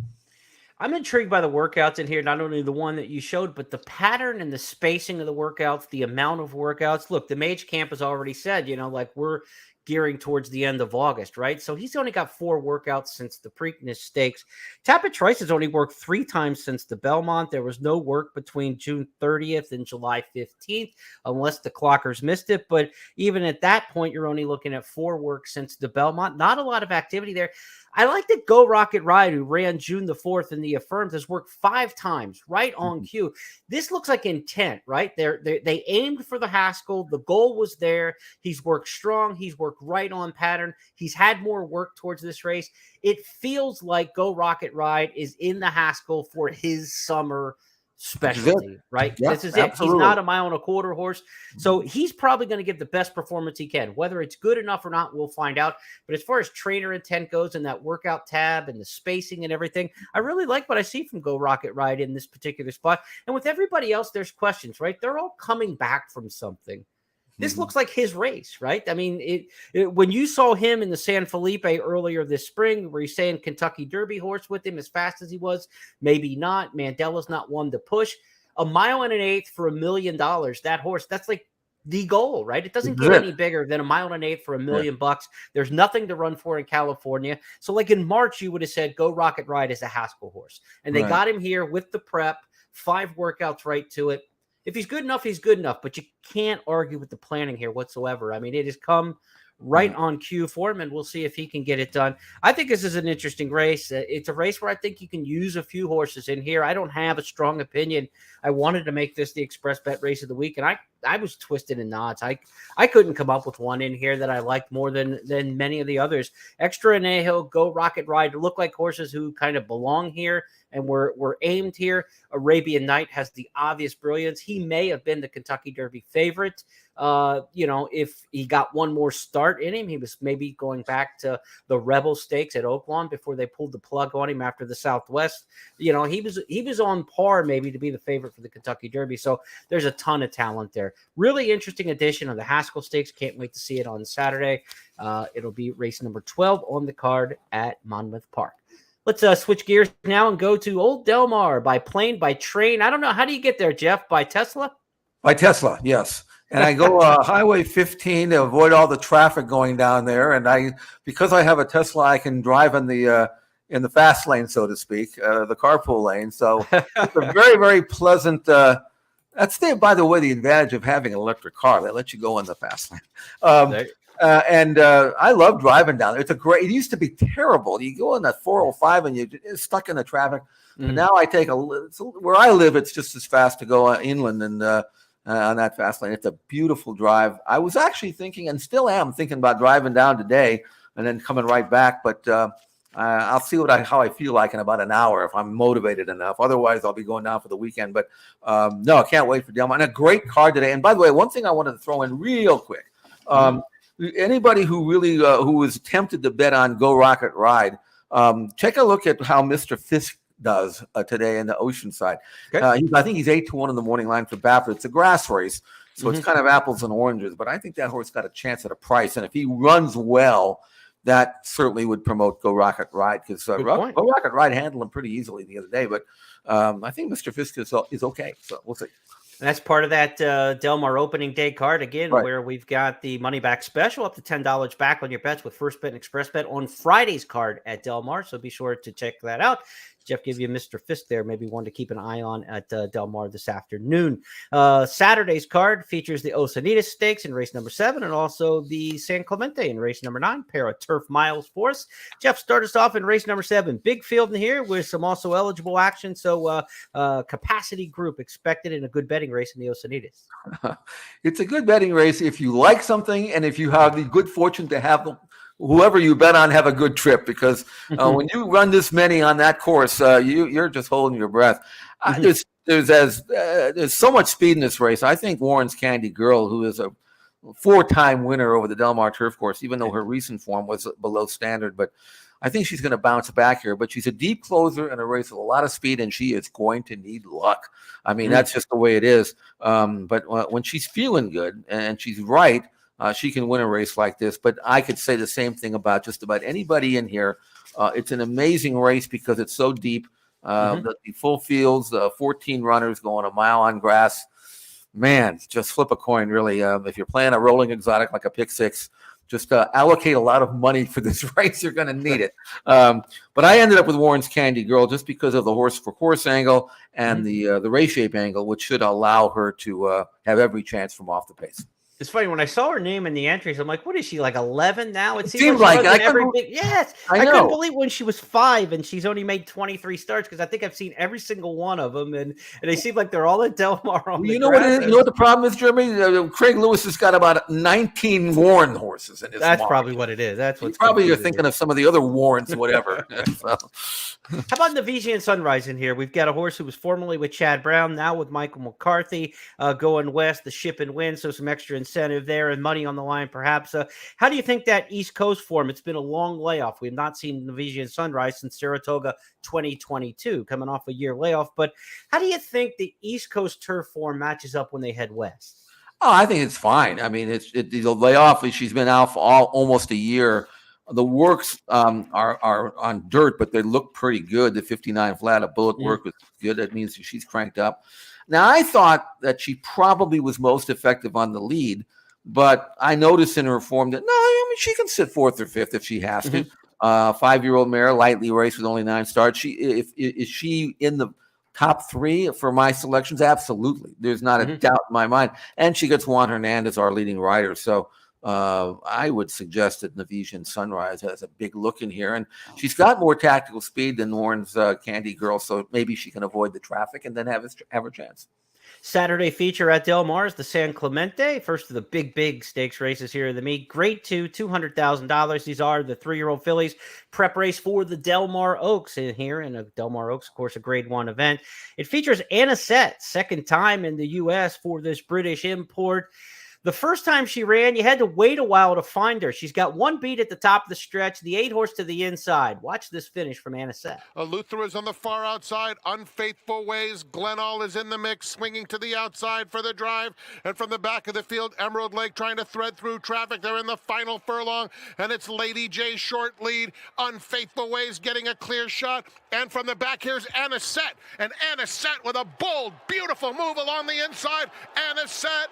I'm intrigued by the workouts in here, not only the one that you showed, but the pattern and the spacing of the workouts, the amount of workouts. Look, the Mage camp has already said, we're gearing towards the end of August, right? So he's only got 4 workouts since the Preakness Stakes. Tapit Trice has only worked 3 times since the Belmont. There was no work between June 30th and July 15th, unless the clockers missed it. But even at that point, you're only looking at 4 works since the Belmont. Not a lot of activity there. I like that Go Rocket Ride, who ran June the 4th in the Affirmed, has worked 5 times right on cue. This looks like intent, right? They aimed for the Haskell. The goal was there. He's worked strong. He's worked right on pattern. He's had more work towards this race. It feels like Go Rocket Ride is in the Haskell for his summer specialty, right? Yeah, this is it. absolutely. He's not a 1.25 mile horse. So he's probably going to give the best performance he can. Whether it's good enough or not, we'll find out. But as far as trainer intent goes and that workout tab and the spacing and everything, I really like what I see from Go Rocket Ride in this particular spot. And with everybody else, there's questions, right? They're all coming back from something. This looks like his race, right? I mean, when you saw him in the San Felipe earlier this spring, were you saying Kentucky Derby horse with him as fast as he was? Maybe not. Mandela's not one to push. 1.125 miles for $1 million. That horse, that's like the goal, right? It doesn't get any bigger than 1.125 miles for $1 million. There's nothing to run for in California. So like in March, you would have said Go Rocket Ride is a Haskell horse. And they got him here with the prep, 5 workouts right to it. If he's good enough, he's good enough, but you can't argue with the planning here whatsoever. I mean, it has come right on cue for him, and we'll see if he can get it done. I think this is an interesting race. It's a race where I think you can use a few horses in here. I don't have a strong opinion. I wanted to make this the Express Bet race of the week, and I was twisted in knots. I couldn't come up with one in here that I liked more than many of the others. Extra Anejo, Go Rocket Ride look like horses who kind of belong here and were aimed here. Arabian Night has the obvious brilliance. He may have been the Kentucky Derby favorite. If he got one more start in him, he was maybe going back to the Rebel Stakes at Oaklawn before they pulled the plug on him after the Southwest. He was on par maybe to be the favorite for the Kentucky Derby. So there's a ton of talent there. Really interesting edition of the Haskell Stakes. Can't wait to see it on Saturday. It'll be race number 12 on the card at Monmouth Park. Let's switch gears now and go to Old Del Mar by plane, by train. I don't know. How do you get there, Jeff? By Tesla? By Tesla, yes. And I go Highway 15 to avoid all the traffic going down there. And because I have a Tesla, I can drive in the fast lane, so to speak, the carpool lane. So it's a very, very pleasant. That's by the way, the advantage of having an electric car. They let you go in the fast lane. I love driving down there. It used to be terrible. You go on that 405 and you're stuck in the traffic. And now I take where I live, it's just as fast to go inland and on that fast lane. It's a beautiful drive. I was actually thinking, and still am thinking about driving down today and then coming right back. But I'll see how I feel like in about an hour if I'm motivated enough. Otherwise, I'll be going down for the weekend. But no, I can't wait for Del Mar. And a great card today. And by the way, one thing I wanted to throw in real quick. Anybody who really who is tempted to bet on Go Rocket Ride, take a look at how Mr. Fisk does today in the Oceanside. Okay. I think he's 8-1 in the morning line for Baffert. It's a grass race, so it's kind of apples and oranges. But I think that horse got a chance at a price, and if he runs well, that certainly would promote Go Rocket Ride because Go Rocket Ride handled him pretty easily the other day. But I think Mr. Fisk is okay, so we'll see. And that's part of that Del Mar opening day card again, where we've got the money back special up to $10 back on your bets with First Bet and Express Bet on Friday's card at Del Mar. So be sure to check that out. Jeff gave you Mr. Fisk there, maybe one to keep an eye on at Del Mar this afternoon. Saturday's card features the Osanitas Stakes in race number 7 and also the San Clemente in race number 9, pair of turf miles for us. Jeff, start us off in race number 7. Big field in here with some also eligible action. So capacity group expected in a good betting race in the Osanitas. It's a good betting race if you like something and if you have the good fortune to have whoever you bet on have a good trip, because when you run this many on that course, you're just holding your breath. There's so much speed in this race. I think Warren's Candy Girl, who is a 4-time winner over the Del Mar turf course, even though her recent form was below standard, but I think she's going to bounce back here. But she's a deep closer in a race with a lot of speed, and she is going to need luck. I mean, that's just the way it is. But when she's feeling good and she's right, she can win a race like this. But I could say the same thing about just about anybody in here. It's an amazing race because it's so deep. The full fields, 14 runners going a mile on grass. Man, just flip a coin, really. If you're playing a rolling exotic like a pick six, just allocate a lot of money for this race. You're going to need it. But I ended up with Warren's Candy Girl just because of the horse for course angle and the race shape angle, which should allow her to have every chance from off the pace. It's funny when I saw her name in the entries. I'm like, what is she, like 11 now? It seems seemed like she like runs in every big. Yes, I I couldn't know. believe when she was 5 and she's only made 23 starts because I think I've seen every single one of them, and they seem like they're all at Del Mar on the You know what grass. it is? You know what the problem is, Jeremy? Craig Lewis has got about 19 Warren horses in his That's mind. probably what it is. That's what's Probably you're confusing thinking me. of some of the other Warrens, whatever. So, How about Nevisian Sunrise in here? We've got a horse who was formerly with Chad Brown, now with Michael McCarthy, going west, the ship and win, so some extra incentive there and money on the line, perhaps. How do you think that East Coast form? It's been a long layoff. We've not seen Nevisian Sunrise since Saratoga 2022, coming off a year layoff. But how do you think the East Coast turf form matches up when they head west? oh, I think it's fine. I mean, the layoff. She's been out for almost a year. The works are on dirt, but they look pretty good. The 59 flat, a bullet work was good. That means she's cranked up. Now, I thought that she probably was most effective on the lead, but I noticed in her form that, no, I mean, she can sit 4th or 5th if she has to. 5-year-old mare, lightly raced with only 9 starts. Is she in the top 3 for my selections? Absolutely. There's not a doubt in my mind. And she gets Juan Hernandez, our leading rider. So I would suggest that Nevisian Sunrise has a big look in here. And she's got more tactical speed than Warren's Candy Girl. So maybe she can avoid the traffic and then have her chance. Saturday feature at Del Mar is the San Clemente, first of the big stakes races here in the meet. Grade 2, $200,000. These are the 3-year-old fillies. Prep race for the Del Mar Oaks in here. And Del Mar Oaks, of course, a grade 1 event. It features Anisette, second time in the U.S. for this British import. The first time she ran, you had to wait a while to find her. She's got 1 beat at the top of the stretch, the 8-horse to the inside. Watch this finish from Anisette. Luther is on the far outside. Unfaithful Ways. Glenall is in the mix, swinging to the outside for the drive. And from the back of the field, Emerald Lake trying to thread through traffic. They're in the final furlong, and it's Lady J short lead. Unfaithful Ways getting a clear shot. And from the back, here's Anisette. And Anisette with a bold, beautiful move along the inside. Anisette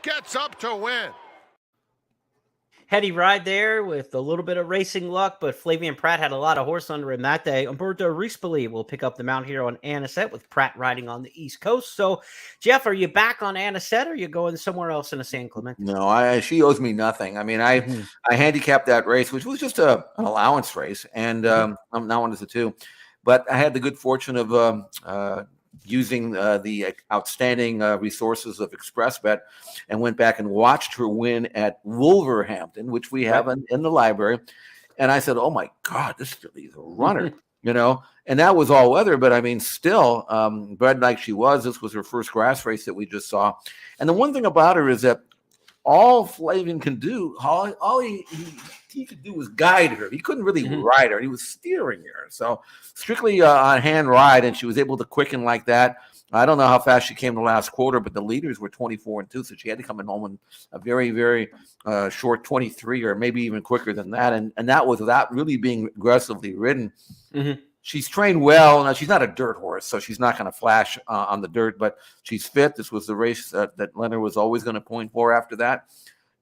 gets up to win. Heady ride there with a little bit of racing luck, but Flavian Pratt had a lot of horse under him that day. Umberto Rispoli will pick up the mount here on Anisette with Pratt riding on the East Coast. So, Jeff, are you back on Anisette or are you going somewhere else in a San Clemente? No, she owes me nothing. I mean, I handicapped that race, which was just an allowance race, and I'm now on as a 2. But I had the good fortune of using the outstanding resources of ExpressBet and went back and watched her win at Wolverhampton, which we have in the library. And I said, oh, my God, this is a runner, and that was all weather. But, I mean, still, bred like she was, this was her first grass race that we just saw. And the one thing about her is that all Flavian can do, all he could do was guide her. He couldn't really ride her. He was steering her. So strictly on hand ride, and she was able to quicken like that. I don't know how fast she came the last quarter, but the leaders were 24-2, so she had to come in home in a very, very short 23, or maybe even quicker than that. And that was without really being aggressively ridden. She's trained well. Now, she's not a dirt horse, so she's not going to flash on the dirt, but she's fit. This was the race that Leonard was always going to point for after that.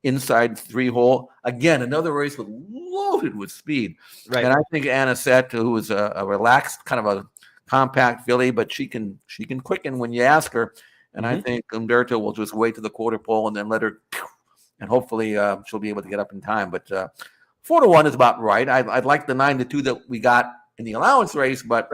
Inside 3-hole. Again, another race loaded with speed. Right. And I think Anisette, who is a relaxed, kind of a compact filly, but she can quicken when you ask her. And I think Umberto will just wait to the quarter pole and then let her, and hopefully she'll be able to get up in time. But 4-1 is about right. I'd like the 9-2 that we got in the allowance race, but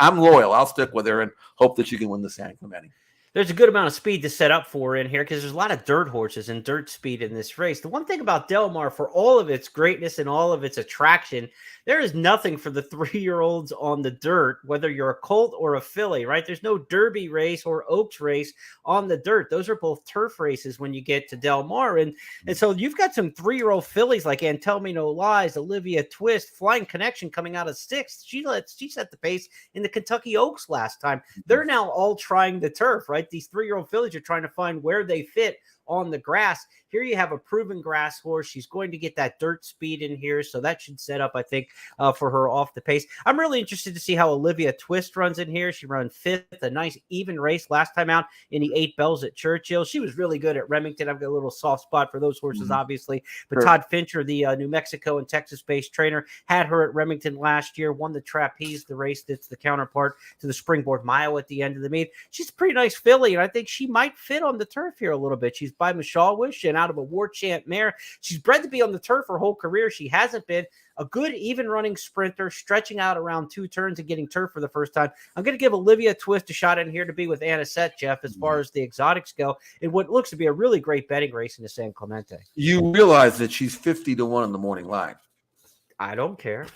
I'm loyal. I'll stick with her and hope that she can win the San Clemente. There's a good amount of speed to set up for in here because there's a lot of dirt horses and dirt speed in this race. The one thing about Del Mar, for all of its greatness and all of its attraction, there is nothing for the 3-year-olds on the dirt, whether you're a colt or a filly, right? There's no Derby race or Oaks race on the dirt. Those are both turf races when you get to Del Mar. And so you've got some 3-year-old fillies like And Tell Me No Lies, Olivia Twist, Flying Connection coming out of 6th. She set the pace in the Kentucky Oaks last time. They're now all trying the turf, right? These 3-year-old fillies are trying to find where they fit on the grass. Here you have a proven grass horse. She's going to get that dirt speed in here, so that should set up, I think, for her off the pace. I'm really interested to see how Olivia Twist runs in here. She ran 5th, a nice even race last time out in the 8 Bells at Churchill. She was really good at Remington. I've got a little soft spot for those horses, obviously. But Todd Fincher, the New Mexico and Texas-based trainer, had her at Remington last year, won the Trapeze, the race that's the counterpart to the Springboard Mile at the end of the meet. She's a pretty nice filly, and I think she might fit on the turf here a little bit. She's by Mishawish and out of a War Chant mare. She's bred to be on the turf her whole career. She hasn't been a good even running sprinter, stretching out around 2 turns and getting turf for the first time. I'm going to give Olivia Twist a shot in here to be with Anisette, Jeff, as far as the exotics go, in what looks to be a really great betting race in the San Clemente. You realize that she's 50-1 on the morning line. I don't care.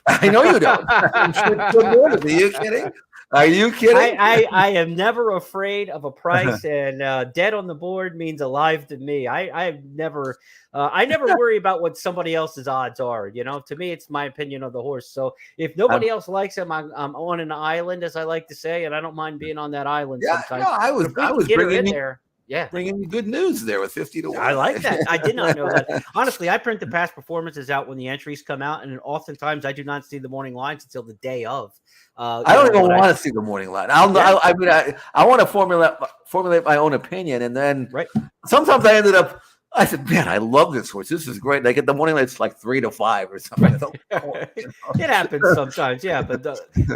I know you don't. Are you kidding? Are you kidding? I am never afraid of a price, and dead on the board means alive to me. I never worry about what somebody else's odds are. To me, it's my opinion of the horse. So if nobody else likes him, I'm on an island, as I like to say, and I don't mind being on that island sometimes. No, I was bringing in there. Yeah, bringing you good news there with 50-1. I like that. I did not know that. Honestly, I print the past performances out when the entries come out, and oftentimes I do not see the morning lines until the day of. I don't even want to see the morning line. I want to formulate my own opinion, and then sometimes I said, man, I love this horse. This is great. They get the morning line, it's like 3-5 or something. It happens sometimes, yeah. But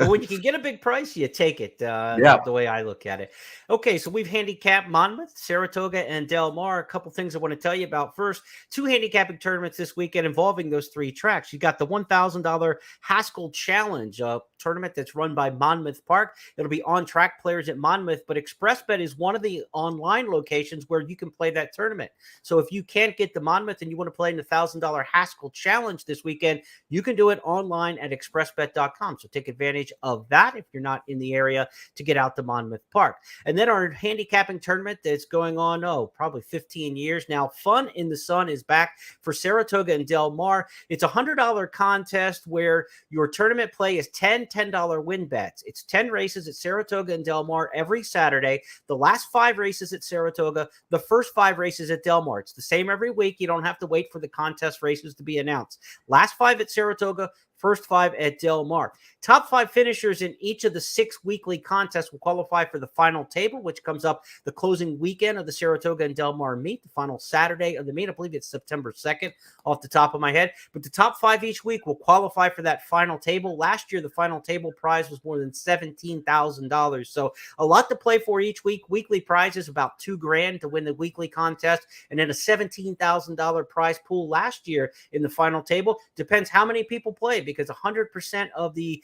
when you can get a big price, you take it. The way I look at it. Okay, so we've handicapped Monmouth, Saratoga, and Del Mar. A couple things I want to tell you about. First, 2 handicapping tournaments this weekend involving those 3 tracks. You got the $1,000 Haskell Challenge, a tournament that's run by Monmouth Park. It'll be on-track players at Monmouth, but ExpressBet is one of the online locations where you can play that tournament. So if you can't get the Monmouth and you want to play in the $1,000 Haskell Challenge this weekend, you can do it online at expressbet.com. So take advantage of that if you're not in the area to get out to Monmouth Park. And then our handicapping tournament that's going on, probably 15 years now. Fun in the Sun is back for Saratoga and Del Mar. It's a $100 contest where your tournament play is 10 $10 win bets. It's 10 races at Saratoga and Del Mar every Saturday. The last 5 races at Saratoga, the first 5 races at Del Mar. It's the same every week. You don't have to wait for the contest races to be announced. Last 5 at Saratoga, first 5 at Del Mar. Top 5 finishers in each of the 6 weekly contests will qualify for the final table, which comes up the closing weekend of the Saratoga and Del Mar meet, the final Saturday of the meet. I believe it's September 2nd off the top of my head. But the top 5 each week will qualify for that final table. Last year, the final table prize was more than $17,000. So a lot to play for each week. Weekly prizes about $2,000 to win the weekly contest, and then a $17,000 prize pool last year in the final table. Depends how many people play, because 100% of the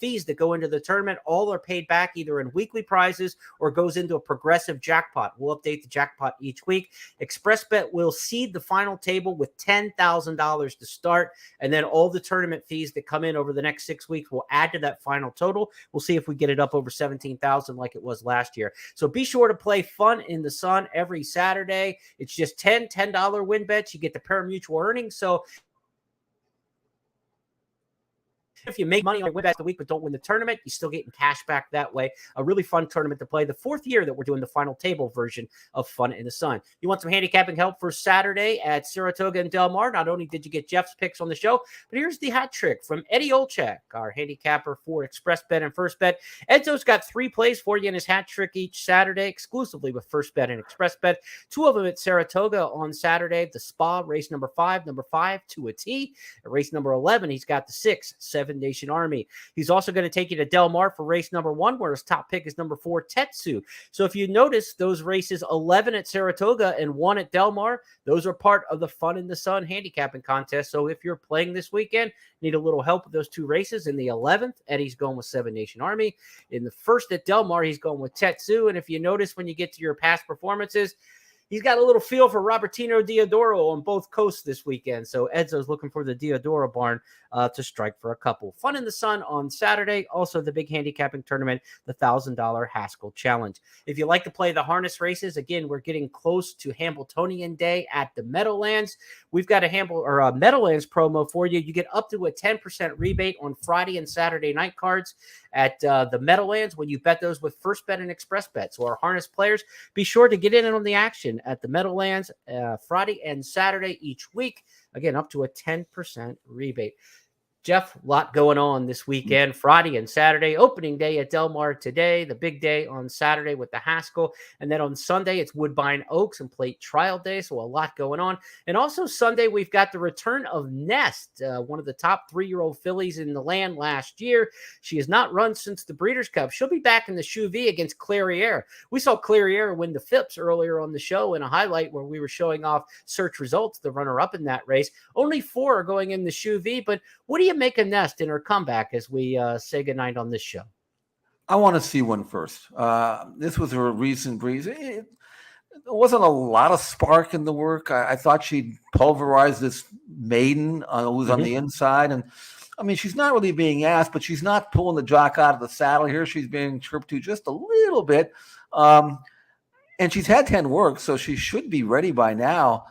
fees that go into the tournament, all are paid back either in weekly prizes or goes into a progressive jackpot. We'll update the jackpot each week. ExpressBet will seed the final table with $10,000 to start, and then all the tournament fees that come in over the next 6 weeks will add to that final total. We'll see if we get it up over $17,000 like it was last year. So be sure to play Fun in the Sun every Saturday. It's just $10 win bets. You get the pari-mutuel earnings. So if you make money on win bets the week but don't win the tournament, you're still getting cash back that way. A really fun tournament to play. The 4th year that we're doing the final table version of Fun in the Sun. You want some handicapping help for Saturday at Saratoga and Del Mar? Not only did you get Jeff's picks on the show, but here's the hat trick from Eddie Olchak, our handicapper for ExpressBet and FirstBet. Edzo's got 3 plays for you in his hat trick each Saturday, exclusively with FirstBet and ExpressBet. 2 of them at Saratoga on Saturday. The Spa, race number 5 to a T. At race number 11, he's got the 6, 7 Nation Army. He's also going to take you to Del Mar for race number 1, where his top pick is number 4, Tetsu. So if you notice, those races 11 at Saratoga and 1 at Del Mar, those are part of the Fun in the Sun handicapping contest. So if you're playing this weekend, need a little help with those 2 races. In the 11th, Eddie's going with 7 Nation Army. In the 1st at Del Mar, he's going with Tetsu. And if you notice when you get to your past performances, he's got a little feel for Robertino Diodoro on both coasts this weekend. So Edzo's looking for the Diodoro barn to strike for a couple. Fun in the Sun on Saturday. Also the big handicapping tournament, the $1,000 Haskell Challenge. If you like to play the harness races, again, we're getting close to Hambletonian Day at the Meadowlands. We've got a Meadowlands promo for you. You get up to a 10% rebate on Friday and Saturday night cards at the Meadowlands when you bet those with FirstBet and ExpressBet. So our harness players, be sure to get in on the action at the Meadowlands Friday and Saturday each week. Again, up to a 10% rebate. Jeff, a lot going on this weekend, Friday and Saturday. Opening day at Del Mar today, the big day on Saturday with the Haskell. And then on Sunday, it's Woodbine Oaks and Plate Trial Day. So a lot going on. And also Sunday, we've got the return of Nest, one of the top 3-year-old fillies in the land last year. She has not run since the Breeders' Cup. She'll be back in the Shoe V against Clairiere. We saw Clairiere win the Phipps earlier on the show in a highlight where we were showing off search results, the runner-up in that race. Only 4 are going in the Shoe V, but what do you make of Nest in her comeback as we say goodnight on this show? I want to see one first. This was her recent breeze. There wasn't a lot of spark in the work. I thought she'd pulverized this maiden who was on the inside. And I mean, she's not really being asked, but she's not pulling the jock out of the saddle here. She's being chirped to just a little bit. And she's had 10 works, so she should be ready by now.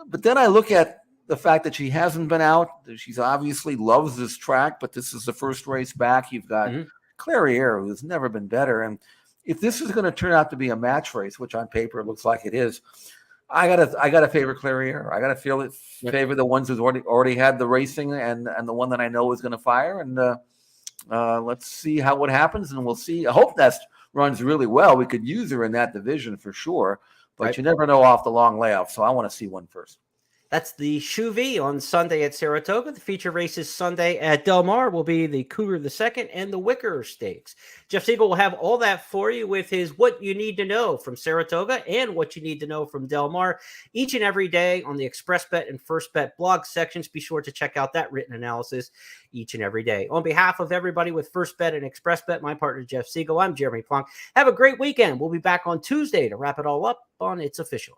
But then I look at the fact that she hasn't been out. She's obviously loves this track, but this is the first race back. You've got Clairiere, who's never been better. And if this is going to turn out to be a match race, which on paper it looks like it is, I gotta favor Clairiere. I gotta favor the ones who's already had the racing and the one that I know is going to fire. And let's see what happens, and we'll see. I hope Nest runs really well. We could use her in that division for sure, but you never know off the long layoff. So I want to see one first. That's the Shoe V on Sunday at Saratoga. The feature races Sunday at Del Mar will be the Cougar II and the Wicker Stakes. Jeff Siegel will have all that for you with his What You Need to Know from Saratoga and What You Need to Know from Del Mar each and every day on the Express Bet and First Bet blog sections. Be sure to check out that written analysis each and every day. On behalf of everybody with First Bet and Express Bet, my partner Jeff Siegel, I'm Jeremy Plonk. Have a great weekend. We'll be back on Tuesday to wrap it all up on It's Official.